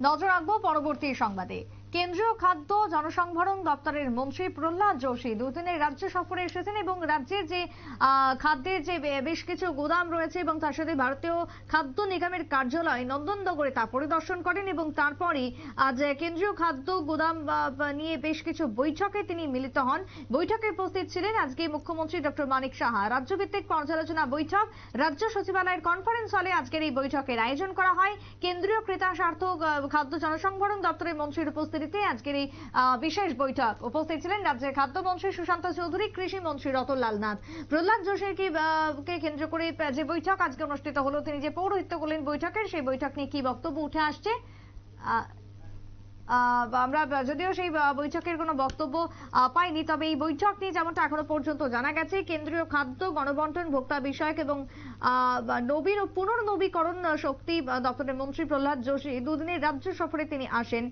নজর রাখবো পরবর্তী সংবাদে। কেন্দ্রীয় খাদ্য জনসংভরণ দপ্তরের মন্ত্রী প্রহ্লাদ যোশী দুদিনের রাজ্য সফরে এসেছেন এবং রাজ্যের যে খাদ্যের যে বেশ কিছু গোদাম রয়েছে এবং তার সাথে ভারতীয় খাদ্য নিগমের কার্যালয় নন্দননগরে তা পরিদর্শন করেন এবং তারপরই আজ কেন্দ্রীয় খাদ্য গোদাম নিয়ে বেশ কিছু বৈঠকে তিনি মিলিত হন। বৈঠকে উপস্থিত ছিলেন আজকে মুখ্যমন্ত্রী ডক্টর মানিক সাহা। রাজ্যভিত্তিক পর্যালোচনা বৈঠক রাজ্য সচিবালয়ের কনফারেন্স হলে আজকের এই বৈঠকের আয়োজন করা হয়। কেন্দ্রীয় ক্রেতা স্বার্থ খাদ্য জনসংভরণ দপ্তরের মন্ত্রীর উপস্থিতিতে আজকের এই বিশেষ বৈঠক উপস্থিত ছিলেন রাজ্যের খাদ্যমন্ত্রী সুশান্ত চৌধুরী, কৃষি মন্ত্রী রতনলাল নাথ। প্রহ্লাদ যোশীর কে কেন্দ্র করে যে বৈঠক আজকে অনুষ্ঠিত হলো, তিনি যে পৌরোহিত্য করলেন বৈঠকের, সেই বৈঠক নিয়ে কি বক্তব্য উঠে আসছে আমরা যদিও সেই বৈঠকের কোনো বক্তব্য পাইনি, তবে এই বৈঠক নিয়ে যেমনটা এখনো পর্যন্ত জানা গেছে, কেন্দ্রীয় খাদ্য গণবন্টন ভোক্তা বিষয়ক এবং নবীন ও পুনর্নবীকরণ শক্তি দপ্তরের মন্ত্রী প্রহ্লাদ যোশী দুদিনের রাজ্য সফরে তিনি আসেন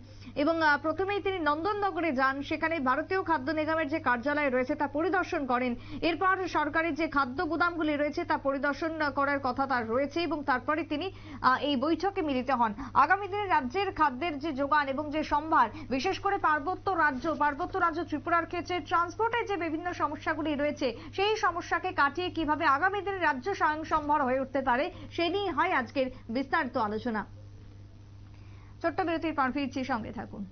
এবং প্রথমেই তিনি নন্দননগরে যান। সেখানে ভারতীয় খাদ্য নিগমের যে কার্যালয় রয়েছে তা পরিদর্শন করেন। এরপর সরকারের যে খাদ্য গুদামগুলি রয়েছে তা পরিদর্শন করার কথা তার রয়েছে এবং তারপরে তিনি এই বৈঠকে মিলিত হন। আগামী দিনে রাজ্যের খাদ্যের যে যোগান এবং যে সম্ভার, বিশেষ করে পার্বত্য রাজ্য ত্রিপুরার ক্ষেত্রে ট্রান্সপোর্টের যে বিভিন্ন সমস্যাগুলি রয়েছে, সেই সমস্যাকে কাটিয়ে কিভাবে আগামী দিনে রাজ্য স্বয়ংসম্বর হয়ে উঠতে পারে, সে নিয়ে হয় আজকের বিস্তারিত আলোচনা। ছোট্ট বিরতির পর ফিরছি, সঙ্গে থাকুন।